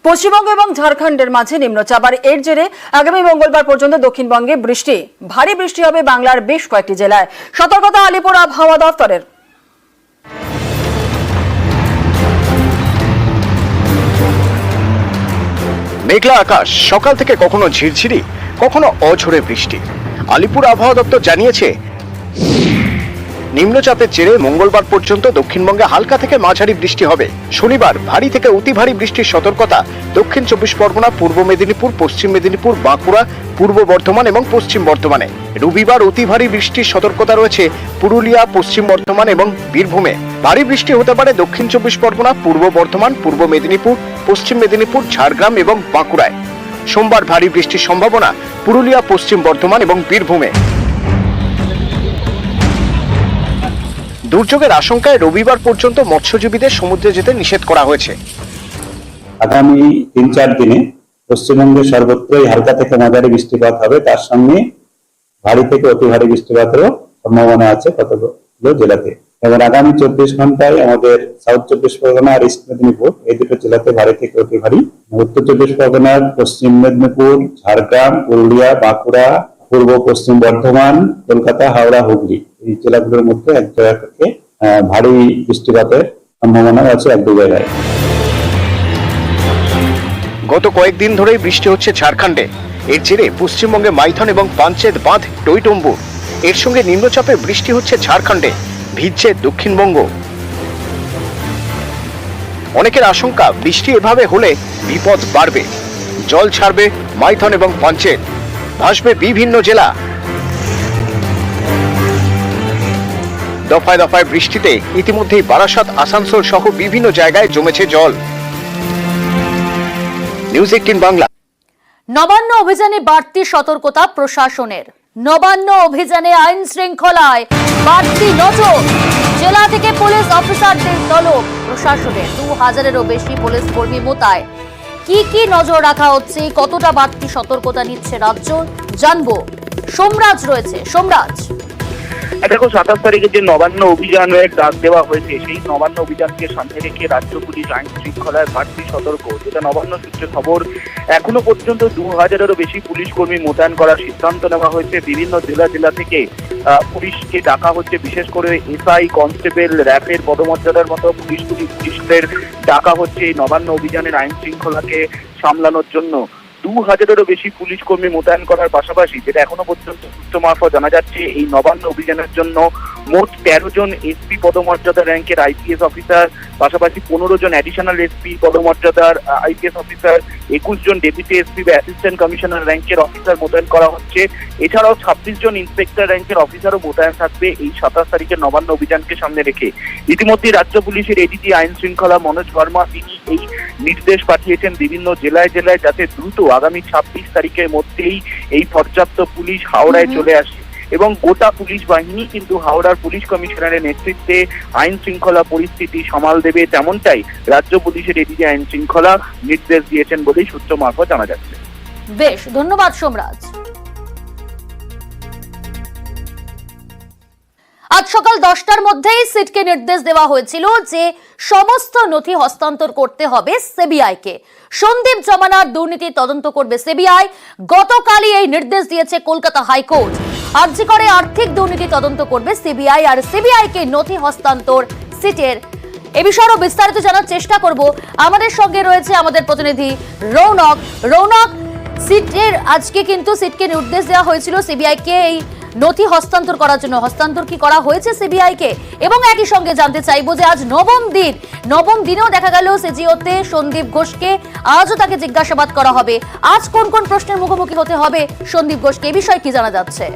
পশ্চিমবঙ্গ এবং ঝাড়খণ্ডের মাঝে নিম্নচাপ আর এর জেরে আগামী মঙ্গলবার পর্যন্ত দক্ষিণবঙ্গে ভারী বৃষ্টি হবে বাংলার বেশ কয়েকটি জেলায়। সতর্কতা আলিপুর আবহাওয়া দফতরের। মেঘলা আকাশ, সকাল থেকে কখনো ঝিরঝিরি কখনো অঝোরে বৃষ্টি। আলিপুর আবহাওয়া দপ্তর জানিয়েছে নিম্নচাপের জেরে মঙ্গলবার পর্যন্ত দক্ষিণবঙ্গে হালকা থেকে মাঝারি বৃষ্টি হবে। শনিবার ভারী থেকে অতি ভারী বৃষ্টির সতর্কতা দক্ষিণ 24 পরগনা, পূর্ব মেদিনীপুর, পশ্চিম মেদিনীপুর, বাঁকুড়া, পূর্ব বর্ধমান এবং পশ্চিম বর্ধমানে। রবিবার অতি ভারী বৃষ্টির সতর্কতা রয়েছে পুরুলিয়া, পশ্চিম বর্ধমান এবং বীরভূমে। ভারী বৃষ্টি হতে পারে দক্ষিণ 24 পরগনা, পূর্ব বর্ধমান, পূর্ব মেদিনীপুর, পশ্চিম মেদিনীপুর, ঝাড়গ্রাম এবং বাঁকুড়ায়। সোমবার ভারী বৃষ্টির সম্ভাবনা পুরুলিয়া, পশ্চিম বর্ধমান এবং বীরভূমে। দুর্যোগের আশঙ্কায় রবিবার পর্যন্ত মৎস্যজীবীদের সমুদ্রে যেতে নিষেধ করা হয়েছে। আগামী 3-4 দিনে পশ্চিমবঙ্গে সর্বত্রই হালকা থেকে মাঝারি বৃষ্টিপাত হবে, তার সঙ্গে ভারী থেকে অতি ভারী বৃষ্টিপাতেরও সম্ভাবনা আছে কতগুলো জেলাতে। এবং আগামী 24 ঘন্টায় আমাদের সাউথ 24 পরগনা আর ইস্ট মেদিনীপুর এই দুটো জেলাতে ভারী থেকে অতি ভারী, উত্তর 24 পরগনার পশ্চিম মেদিনীপুর, ঝাড়গ্রাম, পুরুলিয়া, বাঁকুড়া, পূর্ব পশ্চিম বর্ধমান, কলকাতা, হাওড়া, হুগলি এই জেলাগুলোর মধ্যে এক জায়গা থেকে ভারী বৃষ্টিপাতের সম্ভাবনা আছে 1-2 জায়গায়। গত কয়েকদিন ধরেই বৃষ্টি হচ্ছে ঝাড়খণ্ডে। এর জেরে পশ্চিমবঙ্গে মাইথন এবং পাঞ্চেত বাঁধ টইটম্বুর। এর সঙ্গে নিম্নচাপে বৃষ্টি হচ্ছে ঝাড়খণ্ডে, ভিজছে দক্ষিণবঙ্গ। অনেকের আশঙ্কা বৃষ্টি এভাবে হলে বিপদ বাড়বে। জল ছাড়বে মাইথন এবং পাঞ্চেত, ভাসবে বিভিন্ন জেলা। দফায় দফায় বৃষ্টিতে ইতিমধ্যেই বারাসাত, আসানসোল সহ বিভিন্ন জায়গায় জমেছে জল। নিউজ 18 বাংলা। নবান্ন অভিযানে বাড়তি সতর্কতা প্রশাসনের। নবান্ন অভিযানে আইন শৃঙ্খলায় বাড়তি নজর। জেলা থেকে পুলিশ অফিসারদের তলব প্রশাসনের। 2000-এরও বেশি পুলিশ কর্মী মোতায়েন। কি নজর রাখা হচ্ছে, কতটা বাড়তি সতর্কতা নিচ্ছে রাজ্য, জানবো। সোমরাজ রয়েছে। সোমরাজ, দেখো 27 তারিখে যে নবান্ন অভিযানের ডাক দেওয়া হয়েছে, সেই নবান্ন অভিযানকে সামনে রেখে রাজ্য পুলিশ আইন শৃঙ্খলায় বাড়তি সতর্ক। যেটা নবান্ন সূত্রে খবর, এখনো পর্যন্ত 2000-এরও বেশি পুলিশ কর্মী মোতায়েন করার সিদ্ধান্ত নেওয়া হয়েছে। বিভিন্ন জেলা থেকে পুলিশকে ডাকা হচ্ছে, বিশেষ করে এসআই, কনস্টেবল, র্যাবের পদমর্যাদার মতো পুলিশদের ডাকা হচ্ছে এই নবান্ন অভিযানের আইন শৃঙ্খলাকে সামলানোর জন্য। 2000-এরও বেশি পুলিশ কর্মী মোতায়েন করার পাশাপাশি, যেটা এখনো পর্যন্ত সূত্র মারফত জানা যাচ্ছে, এই নবান্ন অভিযানের জন্য মোট 13 জন এসপি পদমর্যাদা র্যাঙ্কের আইপিএস অফিসার, পাশাপাশি 15 জন অ্যাডিশনাল এসপি পদমর্যাদার আইপিএস অফিসার, 21 জন ডেপুটি এসপি বা অ্যাসিস্ট্যান্ট কমিশনার র্যাঙ্কের অফিসার মোতায়েন করা হচ্ছে। এছাড়াও 26 জন ইন্সপেক্টর র্যাঙ্কের অফিসারও মোতায়েন থাকবে এই 27 তারিখের নবান্ন অভিযানকে সামনে রেখে। ইতিমধ্যে রাজ্য পুলিশের এডিজি আইন শৃঙ্খলা মনোজ বর্মা তিনি এই নির্দেশ পাঠিয়েছেন বিভিন্ন জেলায় যাতে দ্রুত আগামী 26 তারিখের মধ্যেই এই পর্যাপ্ত পুলিশ হাওড়ায় চলে আসে এবং গোটা পুলিশ বাহিনী কিন্তু হাওড়ার পুলিশ কমিশনারের নেতৃত্বে আইন শৃঙ্খলা পরিস্থিতি সামাল দেবে, তেমনটাই রাজ্য পুলিশের এডিজি আইন শৃঙ্খলা নির্দেশ দিয়েছেন বলেই সূত্র মারফত জানা যাচ্ছে। বেশ, ধন্যবাদ সোমরাজ। আজ সকাল 10টার মধ্যেই সিটকে নির্দেশ দেওয়া হয়েছিল যে সমস্ত নথি হস্তান্তর করতে হবে সিবিআইকে। সন্দীপ জমানার দুর্নীতি তদন্ত করবে সিবিআই। গতকালই এই নির্দেশ দিয়েছে কলকাতা হাইকোর্ট। আরজি করে আর্থিক দুর্নীতি তদন্ত করবে সিবিআই আর সিবিআইকে নথি হস্তান্তর সিটের। এ বিষয়ে আরো বিস্তারিত জানার চেষ্টা করব। আমাদের সঙ্গে রয়েছে আমাদের প্রতিনিধি রৌনক। রৌনক, আজকে কিন্তু সিটকে নির্দেশ দেওয়া হয়েছিল সিবিআইকে এই নথি হস্তান্তর করার জন্য। হস্তান্তর কি করা হয়েছে সিবিআইকে? এবং একই সঙ্গে জানতে চাইবো যে আজ নবম দিনেও দেখা গেল সিজিওতে সন্দীপ ঘোষকে, আজও তাকে জিজ্ঞাসাবাদ করা হবে। আজ কোন কোন প্রশ্নের মুখোমুখি হতে হবে সন্দীপ ঘোষকে, এই বিষয়ে কি জানা যাচ্ছে?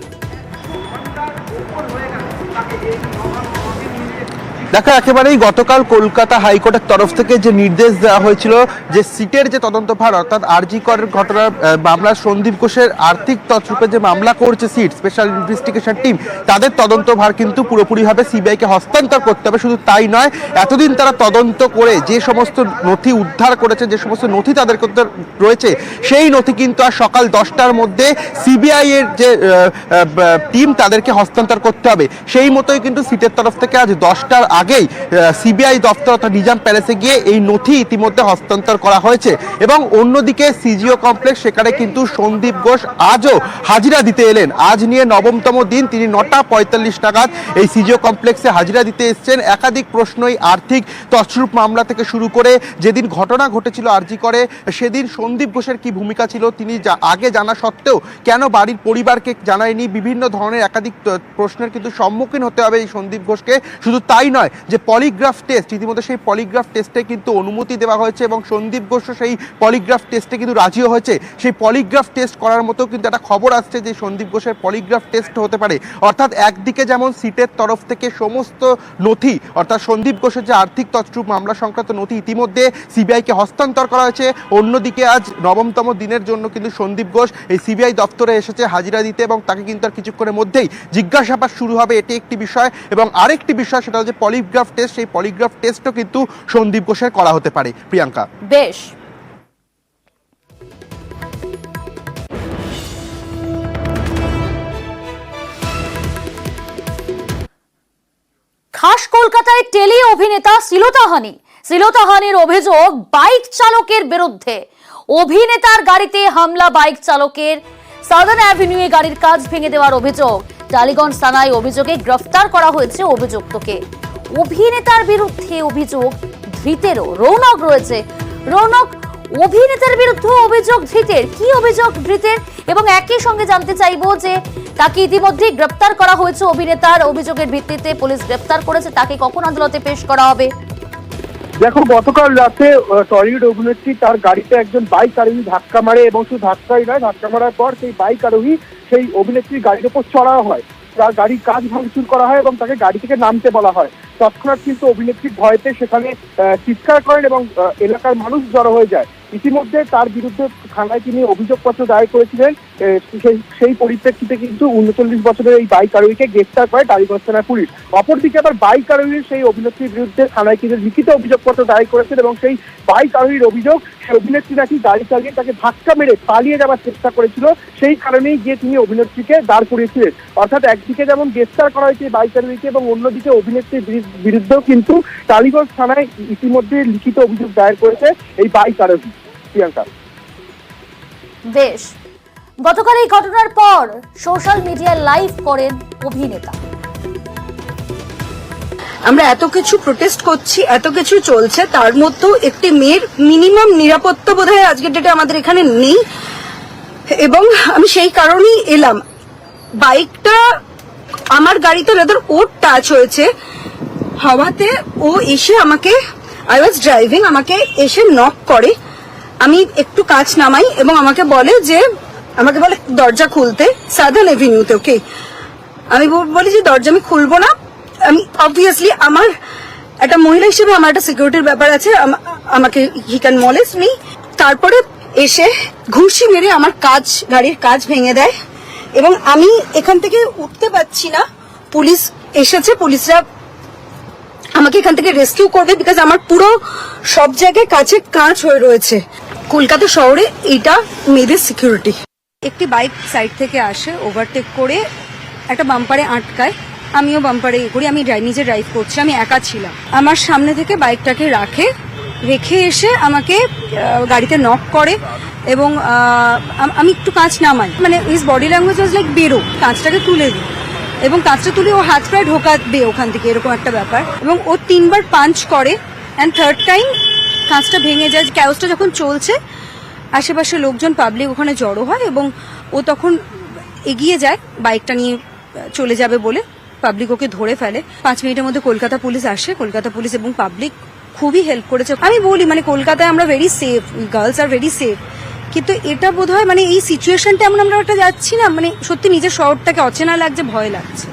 দেখো, একেবারেই গতকাল কলকাতা হাইকোর্টের তরফ থেকে যে নির্দেশ দেওয়া হয়েছিল যে সিটের যে তদন্তভার, অর্থাৎ আরজি করের ঘটনার মামলা সন্দীপ ঘোষের আর্থিক তছরূপে যে মামলা করছে সিট স্পেশাল ইনভেস্টিগেশন টিম, তাদের তদন্তভার কিন্তু পুরোপুরিভাবে সিবিআইকে হস্তান্তর করতে হবে। শুধু তাই নয়, এতদিন তারা তদন্ত করে যে সমস্ত নথি উদ্ধার করেছে, যে সমস্ত নথি তাদের রয়েছে, সেই নথি কিন্তু আর সকাল 10টার মধ্যে সিবিআই এর যে টিম তাদেরকে হস্তান্তর করতে হবে। সেই মতোই কিন্তু সিটের তরফ থেকে আজ 10টার আগেই সিবিআই দপ্তর অর্থাৎ নিজাম প্যালেসে গিয়ে এই নথি ইতিমধ্যে হস্তান্তর করা হয়েছে। এবং অন্যদিকে সিজিও কমপ্লেক্স, সেখানে কিন্তু সন্দীপ ঘোষ আজও হাজিরা দিতে এলেন। আজ নিয়ে নবমতম দিন, তিনি 9:45 নাগাদ এই সিজিও কমপ্লেক্সে হাজিরা দিতে এসছেন। একাধিক প্রশ্নই আর্থিক তছরূপ মামলা থেকে শুরু করে যেদিন ঘটনা ঘটেছিল আরজি করে, সেদিন সন্দীপ ঘোষের কি ভূমিকা ছিল তিনি আগে জানা সত্ত্বেও কেন বাড়ির পরিবারকে জানায়নি, বিভিন্ন ধরনের একাধিক প্রশ্নের কিন্তু সম্মুখীন হতে হবে এই সন্দীপ ঘোষকে। শুধু তাই নয়, যে পলিগ্রাফ টেস্ট, ইতিমধ্যে সেই পলিগ্রাফ টেস্টে কিন্তু অনুমতি দেওয়া হয়েছে এবং সন্দীপ ঘোষও সেই পলিগ্রাফ টেস্টে কিন্তু রাজিও হয়েছে। সেই পলিগ্রাফ টেস্ট করার মতো কিন্তু একটা খবর আসছে যে সন্দীপ ঘোষের পলিগ্রাফ টেস্ট হতে পারে। অর্থাৎ একদিকে যেমন সিটের তরফ থেকে সমস্ত নথি, অর্থাৎ সন্দীপ ঘোষের যে আর্থিক তছরূপ মামলা সংক্রান্ত নথি ইতিমধ্যে সিবিআইকে হস্তান্তর করা হয়েছে, অন্যদিকে আজ নবমতম দিনের জন্য কিন্তু সন্দীপ ঘোষ এই সিবিআই দপ্তরে এসেছে হাজিরা দিতে এবং তাকে কিন্তু আর কিছুক্ষণের মধ্যেই জিজ্ঞাসাবাদ শুরু হবে, এটি একটি বিষয়। এবং আরেকটি বিষয়, সেটা হচ্ছে পলিগ্রাফ টেস্ট, সেই পলিগ্রাফ টেস্টও কিন্তু সন্দীপ ঘোষের করা হতে পারে। প্রিয়াঙ্কা, বেশ। খাস কলকাতায় টেলি অভিনেতা শ্লীলতাহানির অভিযোগ বাইক চালকের বিরুদ্ধে। অভিনেতার গাড়িতে হামলা, বাইক চালকের সাউদার্ন অ্যাভিনিউয়ে গাড়ির কাঁচ ভেঙে দেওয়ার অভিযোগ। টালিগঞ্জ থানায় অভিযোগে গ্রেফতার করা হয়েছে অভিযুক্তকে। অভিনেতার বিরুদ্ধে অভিযোগ, ধৃতেরও। রৌনক রয়েছে। রৌনক, অভিনেতার বিরুদ্ধে অভিযোগ ধৃতের, কি অভিযোগ ধৃতের? এবং একই সঙ্গে জানতে চাইবো যে তাকে ইতিমধ্যে গ্রেফতার করা হয়েছে, অভিনেতার অভিযোগের ভিত্তিতে পুলিশ গ্রেফতার করেছে, তাকে কখন আদালতে পেশ করা হবে? দেখো, গতকাল রাতে টলিউড অভিনেত্রী তার গাড়িতে একজন বাইক আরোহী ধাক্কা মারে এবং শুধু ধাক্কাই নয়, ধাক্কা মারার পর সেই বাইক আরোহী সেই অভিনেত্রীর গাড়ির উপর চড়াও হয়, তার গাড়ির কাঁচ ভাঙচুর করা হয় এবং তাকে গাড়ি থেকে নামতে বলা হয়। তৎক্ষণাৎ কিন্তু অভিনেত্রীর ভয়তে সেখানে চিৎকার করেন এবং এলাকার মানুষ জড়ো হয়ে যায়। ইতিমধ্যে তার বিরুদ্ধে থানায় তিনি অভিযোগপত্র দায়ের করেছিলেন। সেই পরিপ্রেক্ষিতে কিন্তু 39 বছরের এই বাইক আরোহীকে গ্রেফতার করে টালিগঞ্জ থানার পুলিশ। অপরদিকে আবার বাইক আরোহীর সেই অভিনেত্রীর বিরুদ্ধে থানায় কিন্তু লিখিত অভিযোগপত্র দায়ের করেছেন এবং সেই বাইক আরোহীর অভিযোগ, সেই অভিনেত্রী নাকি গাড়ি চালিয়ে তাকে ধাক্কা মেরে পালিয়ে যাওয়ার চেষ্টা করেছিল, সেই কারণেই গিয়ে তিনি অভিনেত্রীকে দাঁড় করিয়েছিলেন। অর্থাৎ একদিকে যেমন গ্রেফতার করা হয়েছে বাইক আরোহীকে এবং অন্যদিকে অভিনেত্রীর বিরুদ্ধেও কিন্তু টালিগঞ্জ থানায় ইতিমধ্যে লিখিত অভিযোগ দায়ের করেছে এই বাইক আরোহী। প্রিয়াঙ্কা, বেশ। গতকাল এই ঘটনার পর সোশ্যাল মিডিয়ায় লাইভ করেন অভিনেতা। আমরা এত কিছু প্রোটেস্ট করছি, এত কিছু চলছে, তার মধ্যেও একটি মেয়ের মিনিমাম নিরাপত্তা বোধহয় আজকের ডেটে আমাদের এখানে নেই এবং আমি সেই কারণেই এলাম। বাইকটা আমার গাড়িতে রেদার ওর টাচ হয়েছে হওয়াতে ও এসে আমাকে, আই ওয়াজ ড্রাইভিং, আমাকে এসে নক করে। আমি একটু কাঁচ নামাই এবং আমাকে বলে দরজা খুলতে, সাউদার্ন এভিনিউতে। ওকে, আমি বলি যে দরজা আমি খুলবো না। আমি অবভিয়াসলি আমার একটা মহিলা হিসেবে আমার একটা সিকিউরিটির ব্যাপার আছে, আমাকে হি ক্যান মলেস্ট মি। তারপরে এসে ঘুষি মেরে আমার গাড়ির কাঁচ ভেঙে দেয় এবং আমি এখান থেকে উঠতে পারছি না। পুলিশ এসেছে, পুলিশরা আমাকে এখান থেকে রেস্কিউ করবে বিকজ আমার পুরো সব জায়গায় কাঁচ হয়ে রয়েছে। কলকাতা শহরে এটা মেয়েদের সিকিউরিটি। একটি বাইক সাইড থেকে আসে, ওভারটেক করে একটা বাম্পারে আটকায়, আমিও বাম্পারে করি। আমি নিজে ড্রাইভ করছি, আমি একা ছিলাম। আমার সামনে থেকে বাইকটাকে রেখে এসে আমাকে গাড়িতে নক করে এবং আমি একটু কাঁচ নামাই, মানে his body language was like বেরো, কাঁচটাকে তুলে দিই এবং কাঁচটা তুলে ও হাত প্রায় ঢোকাবে ওখান থেকে, এরকম একটা ব্যাপার। এবং ও 3 বার পাঞ্চ করে অ্যান্ড থার্ড টাইম কাঁচটা ভেঙে যায়। ক্যাওসটা যখন চলছে, আশেপাশে লোকজন পাবলিক ওখানে জড়ো হয় এবং ও তখন এগিয়ে যায় বাইকটা নিয়ে চলে যাবে বলে, পাবলিক ওকে ধরে ফেলে। 5 মিনিটের মধ্যে কলকাতা পুলিশ আসে। কলকাতা পুলিশ এবং পাবলিক খুবই হেল্প করেছে। আমি বলি মানে কলকাতায় আমরা very safe, girls are very safe, কিন্তু এটা বোধহয় মানে এই সিচুয়েশনটা এমন আমরা একটা যাচ্ছি না, মানে সত্যি নিজের শহরটাকে অচেনা লাগছে, ভয় লাগছে।